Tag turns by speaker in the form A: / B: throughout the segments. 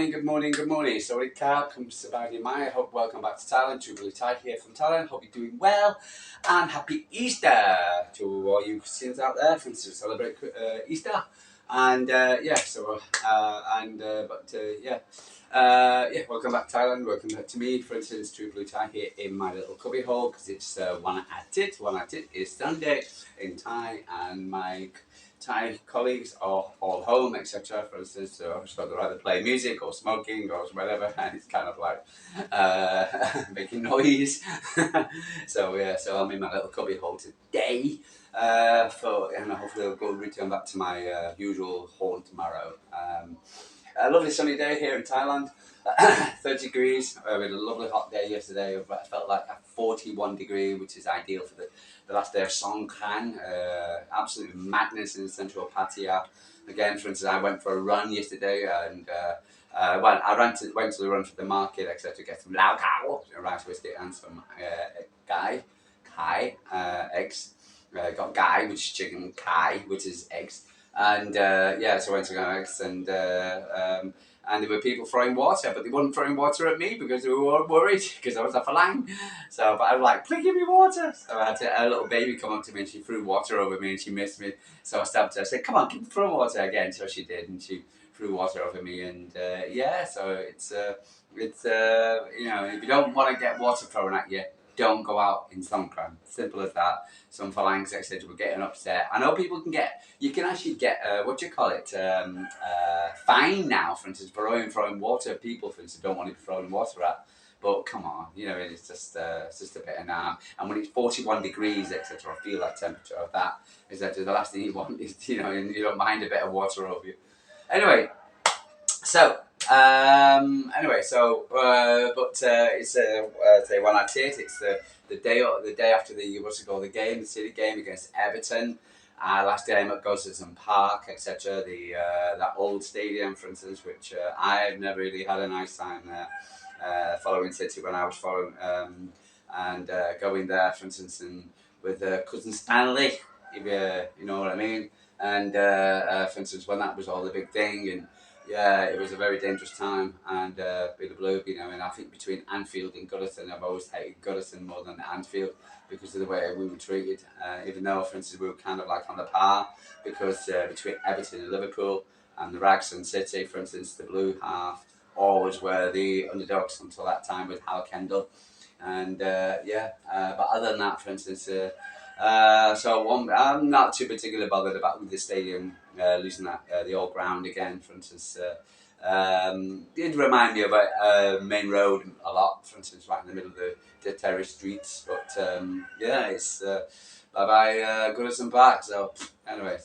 A: good morning. So it comes Sabani Mai. Hope welcome back to Thailand. Jubilee Thai here from Thailand. Hope you're doing well. And happy Easter to all you Christians out there to celebrate Easter. And welcome back to Thailand. Welcome back to me, for instance, Jubilee Thai here in my little cubby hole because it's one at it is Sunday in Thai, and my Thai colleagues are all home, etc. For instance, so they're either playing music or smoking or whatever, and it's kind of like making noise. so I'm in my little cubby hole today. And hopefully I'll go return back to my usual home tomorrow. A lovely sunny day here in Thailand. 30 degrees. We had a lovely hot day yesterday. It felt like a 41 degree, which is ideal for the last day of Songkran. Absolute madness in the central Pattaya. Again, for instance, I went for a run yesterday, and I went to the run for the market, etc. Get some lao khao, rice biscuit, and some kai eggs. Got gai, which is chicken, kai, which is eggs. And so I went to go eggs, and there were people throwing water, but they weren't throwing water at me because they were worried because I was a falang. But I was like, please give me water. So I had a little baby come up to me and she threw water over me and she missed me. So I stopped her. I said, come on, throw water again. So she did, and she threw water over me. And so it's if you don't want to get water thrown at you, don't go out in Songkran. Simple as that. Some phalanx, etc. were getting upset. I know you can actually get, fine now, for instance, for throwing water at people, for instance, don't want to be throwing water at. But come on, it's just a bit of now. And when it's 41 degrees, etc., I feel that temperature of that is that the last thing you want is, and you don't mind a bit of water over you. Anyway, it's say one at it. It's the day after the game, the City game against Everton. Last game at Goodison Park, etc. That old stadium, for instance, which I've never really had a nice time there. Following City when I was following and going there, for instance, and with cousin Stanley, if you know what I mean. And for instance, when that was all the big thing, and it was a very dangerous time. And Be the Blue, and I think between Anfield and Goodison, I've always hated Goodison more than Anfield because of the way we were treated. Even though, for instance, we were kind of like on the par, because between Everton and Liverpool and the Rags and City, for instance, the Blue half always were the underdogs until that time with Hal Kendall. And but other than that, for instance, I'm not too particularly bothered about with the stadium losing the old ground again, for instance. It did remind me of Main Road a lot, for instance, right in the middle of the terrace streets. But it's bye-bye Goodison Park. So anyway, it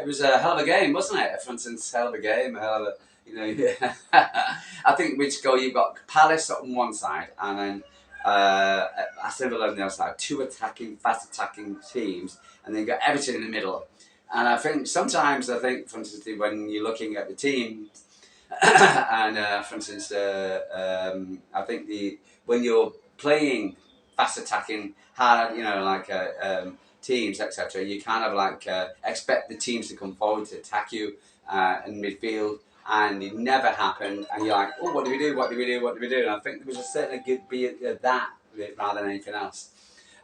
A: was a hell of a game, wasn't it? For instance, hell of a game, I think you've got Palace on one side, and then Aston Villa on the other side, two fast attacking teams, and then you've got Everton in the middle. And I think sometimes, for instance, when you're looking at the team, and for instance, I think when you're playing fast attacking, hard, teams, etc., you kind of expect the teams to come forward to attack you in midfield. And it never happened, and you're like, oh, what do we do? And I think there was a certain good be at that rather than anything else.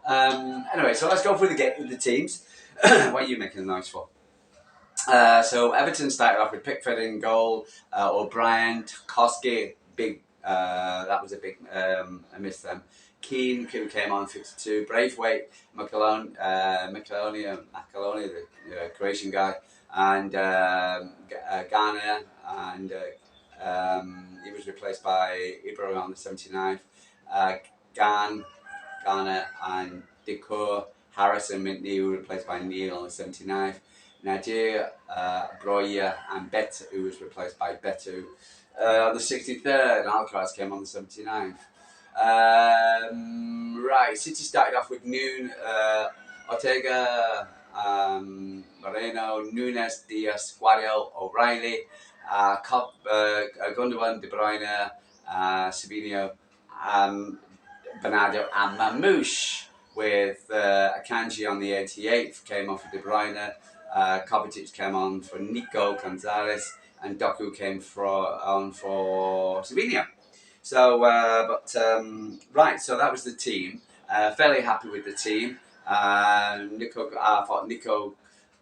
A: Anyway, so let's go through the teams. What are you making a noise for? So Everton started off with Pickford in goal, O'Brien, Koski, that was a big, I missed them. Keane, who came on 52, Braithwaite, McAloney, the Croatian guy, and Ghana, and he was replaced by Ibrahim on the 79th. Ghana and Decore, Harrison Minty, were replaced by Neil on the 79th. Nadir, Broya, and Bet, who was replaced by Betu on the 63rd. And Alcaraz came on the 79th. City started off with Noon, Ortega, Moreno, Nunes, Diaz, Guardiola, O'Reilly, Gundogan, De Bruyne, Sabinho, Bernardo, and Mamouche, with Akanji on the 88th, came on for De Bruyne. Kovacic came on for Nico Gonzalez, and Doku came on for Slovenia. So, right, so that was the team. Fairly happy with the team. I thought Nico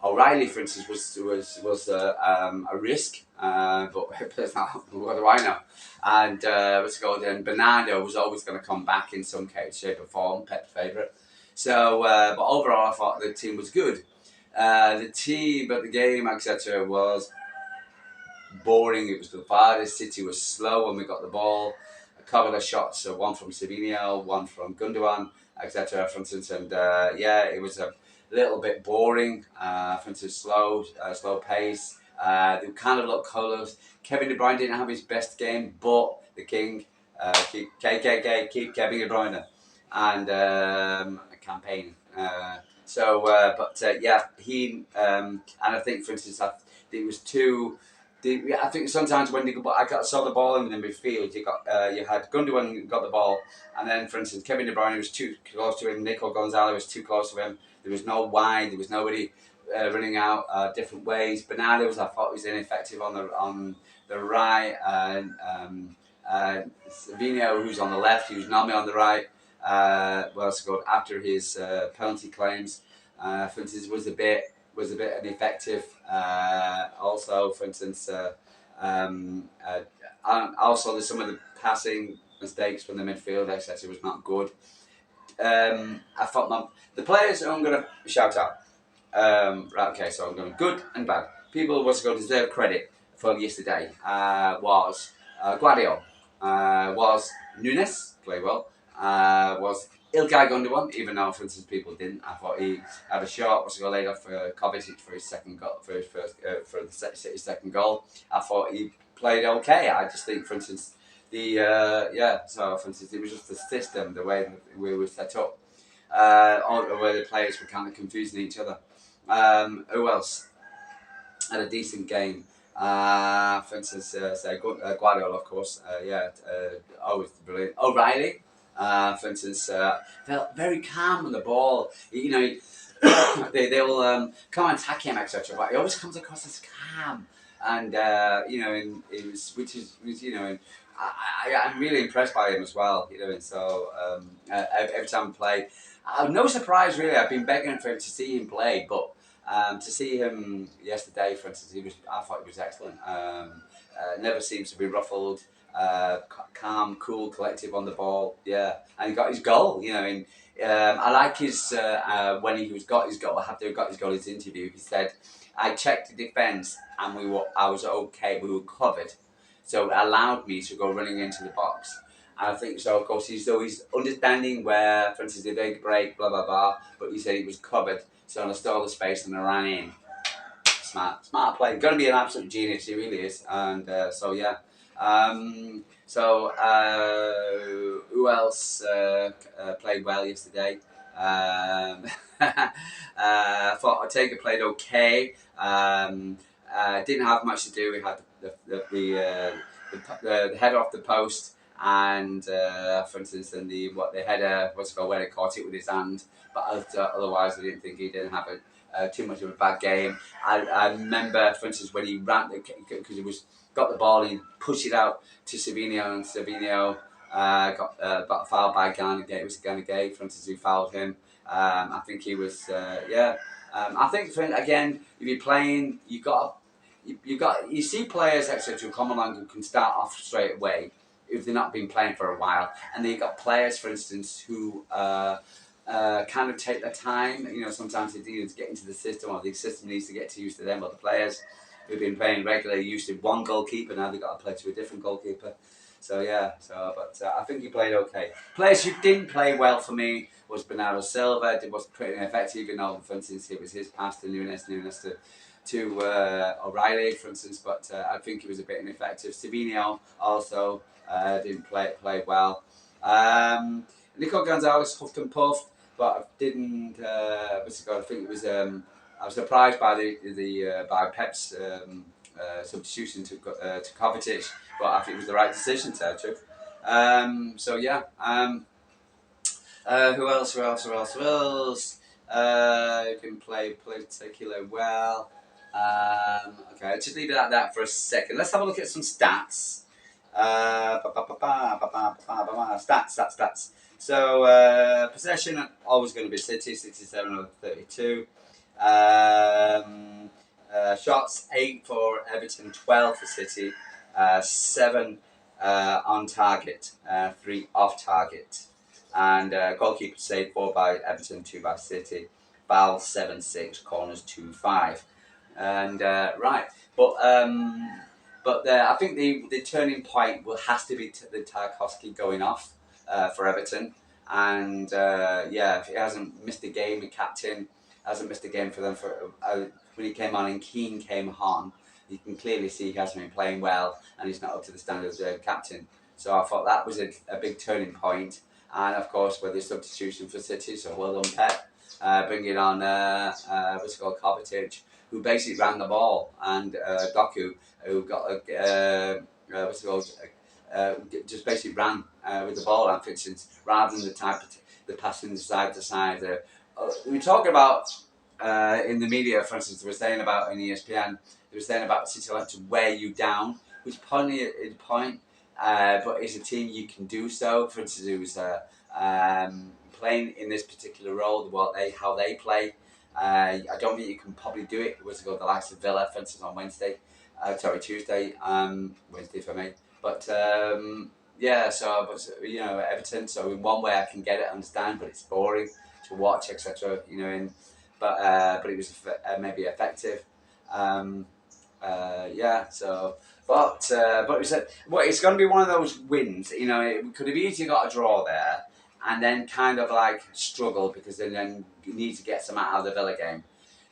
A: O'Reilly, for instance, was a risk, but what do I know? And what's it called? And Bernardo was always going to come back in some shape or form. Pep's favourite. So, but overall, I thought the team was good. The team, but the game, etc., was boring. It was the farthest. City was slow when we got the ball. A couple of shots, one from Savinio, one from Gundogan, etc. For instance, and it was a little bit boring. For instance, slow pace. They kind of looked colours. Kevin De Bruyne didn't have his best game, but the king, keep Kevin De Bruyne, and a campaign. He and I think, for instance, it was too. I think sometimes when saw the ball in the midfield, you had Gundogan got the ball, and then, for instance, Kevin De Bruyne was too close to him. Nico Gonzalez was too close to him. There was no wide. There was nobody running out different ways. Bernardo I thought was ineffective on the right, and Savinio, who's on the left, he was normally on the right. After his penalty claims, for instance, was a bit ineffective. Also, for instance, also some of the passing mistakes from the midfield, etc., was not good. I thought the players I'm going to shout out. So I'm going good and bad. People deserve credit for yesterday. Was Guardiola, was Nunes, played well. Was Ilkay Gundogan, even though, for instance, people didn't. I thought he had a shot, laid off for Kovacic for his second goal, for the second goal. I thought he played okay. I just think, for instance, for instance, it was just the system, the way we were set up, where the players were kind of confusing each other. Who else had a decent game? For instance, Guardiola, of course. Always brilliant. O'Reilly, for instance, felt very calm on the ball. They'll come and attack him, etc. But he always comes across as calm, and I'm really impressed by him as well. And so every time I play, no surprise really. I've been begging for him to see him play, but to see him yesterday, for instance, I thought he was excellent. Never seems to be ruffled. Calm, cool, collective on the ball. Yeah, and he got his goal. I like his when he got his goal. After he got his goal, his interview, he said, "I checked the defence and I was okay. We were covered, so it allowed me to go running into the box." And I think so. Of course, he's always understanding where, for instance, if they break, blah blah blah. But he said he was covered, so I stole the space and I ran in. Smart play. Going to be an absolute genius. He really is. And who else played well yesterday? I thought Ortega played okay. Didn't have much to do. We had the header off the post, and for instance, and the header where he caught it with his hand. But otherwise, I didn't think he didn't have too much of a bad game. I remember, for instance, when he ran because he got the ball and he pushed it out to Savinio, and Savinio got fouled by Gana Gay. It was Gana Gay, for instance, who fouled him. I think he was, I think, again, if you're playing, you see players, etc., who come along and can start off straight away if they've not been playing for a while. And then you've got players, for instance, who kind of take their time. Sometimes they need to get into the system, or the system needs to get used to them. But the players who've been playing regularly used to one goalkeeper, now they've got to play to a different goalkeeper. But I think he played okay. Players who didn't play well for me was Bernardo Silva. It was pretty ineffective, for instance, it was his pass to Nunes to O'Reilly, for instance. But I think he was a bit ineffective. Savinio also didn't play well. Nico Gonzalez huffed and puffed, but I didn't. I think it was. I was surprised by by Pep's substitution to Kovacic, but I think it was the right decision to tell the truth. Who else? Who can play particularly well? Okay, just leave it at that for a second. Let's have a look at some stats. Stats. So possession always going to be City. 67 over 32. Shots 8 for Everton, 12 for City, 7 on target, 3 off target, and goalkeeper saved 4 by Everton, 2 by City. Foul 7-6, corners 2-5. And right, but I think the turning point has to be the Tarkowski going off for Everton, and if he hasn't missed a game, the captain hasn't missed a game for them for when he came on and Keane came on. You can clearly see he hasn't been playing well, and he's not up to the standards of captain. So I thought that was a big turning point, and of course with the substitution for City, so well done Pep, bringing on what's it called, Kovacic, who basically ran the ball, and Doku, who got just basically ran with the ball, and Fitchins, rather than the passing side to side. We were talking about in the media, for instance, they were saying about in ESPN, they were saying about City like to wear you down, which probably is a point, but as a team you can do so. For instance, it was playing in this particular role, how they play. I don't think you can probably do it. It was the likes of Villa, for instance, on Tuesday, Wednesday for me. But Everton. So in one way I can get it, understand, but it's boring to watch, etc. But it was maybe effective. But it's going to be one of those wins. It could have easily got a draw there, and then kind of like struggle because then you need to get some out of the Villa game.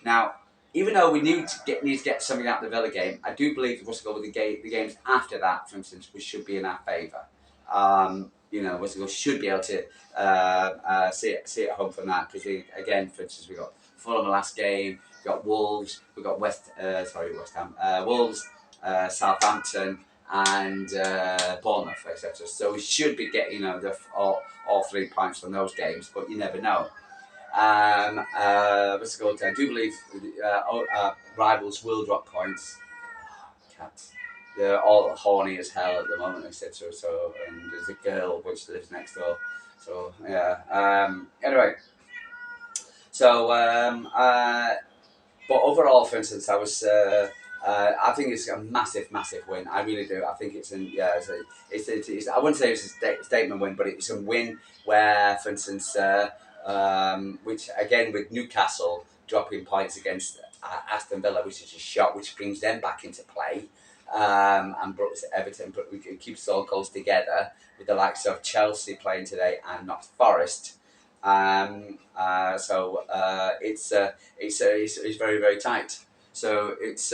A: Now, even though we need to get something out of the Villa game, I do believe the games after that, for instance, we should be in our favour. Should be able to see it at home from that because again, for instance, we got Fulham last game, we got Wolves, we got West Ham, Wolves, Southampton, and Bournemouth, etc. So we should be getting all 3 points from those games, but you never know. I do believe rivals will drop points. Cats. They're all horny as hell at the moment, etc. So, and there's a girl which lives next door. So, yeah. Anyway, so but overall, for instance, I think it's a massive, massive win. I really do. I think it's I wouldn't say it's a statement win, but it's a win where, for instance, which again with Newcastle dropping points against Aston Villa, which is a shock, which brings them back into play, and brought Everton, but we can keep us all goals together with the likes of Chelsea playing today and not Forest. It's very, very tight. So it's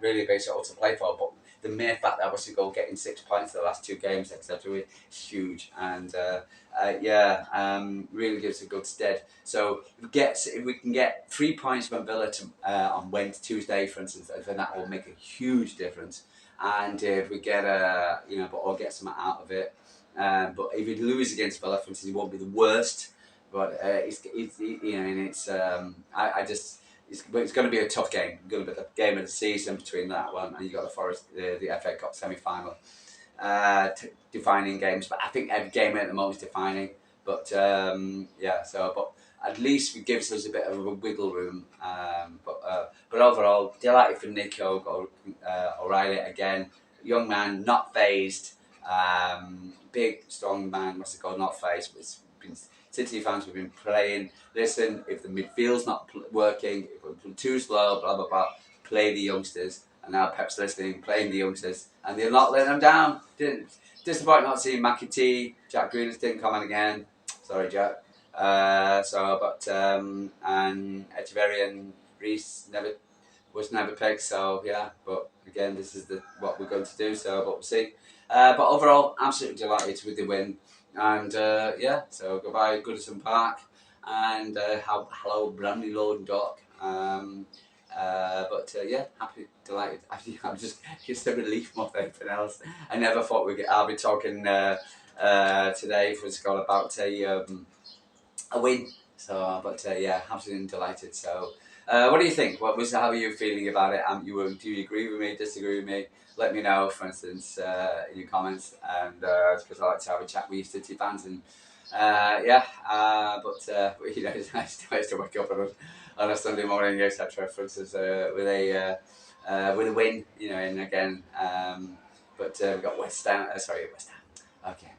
A: really basically to play for. But the mere fact that was to go getting 6 points in the last 2 games, etc., is huge, and really gives a good stead. So if we can get 3 points from Villa on Wednesday, Tuesday, for instance, then that will make a huge difference. And if we get or get some out of it. But if you lose against Villa, for instance, it won't be the worst. But it's going to be a tough game. It's going to be the game of the season between that one and you got the Forest, the FA Cup semi-final, defining games. But I think every game at the moment is defining. But but at least it gives us a bit of a wiggle room. But overall, delighted for Nico O'Reilly again, young man, not phased. Big, strong man, not phased. It's been City fans have been playing. Listen, if the midfield's not working, if we're too slow, blah blah blah, play the youngsters. And now Pep's listening, playing the youngsters, and they're not letting them down. Disappointed not seeing McAtee, Jack Grealish didn't come in again. Sorry, Jack. And Echeverry and Reece was never picked. So yeah, but again, this is what we're going to do. So, but we'll see. But overall, absolutely delighted with the win. And so goodbye Goodison Park, and hello Bramley Lord Dock. Happy, delighted. I'm just a relief more than anything else. I never thought I'll be talking today for it's about a win. So, absolutely delighted. So, What do you think? How are you feeling about it? Do you agree with me? Disagree with me? Let me know, for instance, in your comments. And because I like to have a chat with you City fans, and you know, it's nice to wake up on a Sunday morning, etc. For instance, with a win, you know, and again, we've got West Ham. West Ham. Okay,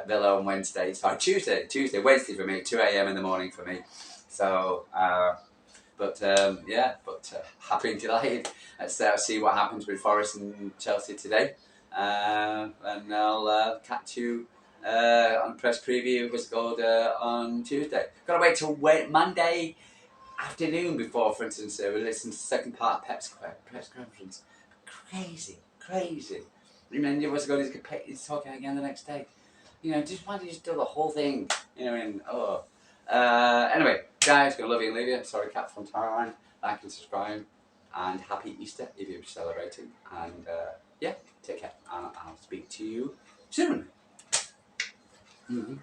A: Villa on Wednesday. Sorry, Wednesday for me. 2 a.m. in the morning for me. So. Happy and delighted. Let's see what happens with Forest and Chelsea today. And I'll catch you on press preview was called on Tuesday. Gotta wait till Monday afternoon before, for instance, we listen to the second part of Pep's press conference. Crazy. And then you was going to talking again the next day. You know, why don't you just do the whole thing? You know, anyway, guys, gonna love you and leave you. Sorry, Cat from Thailand. Like and subscribe, and happy Easter if you're celebrating. And take care. And I'll speak to you soon. Mm-hmm.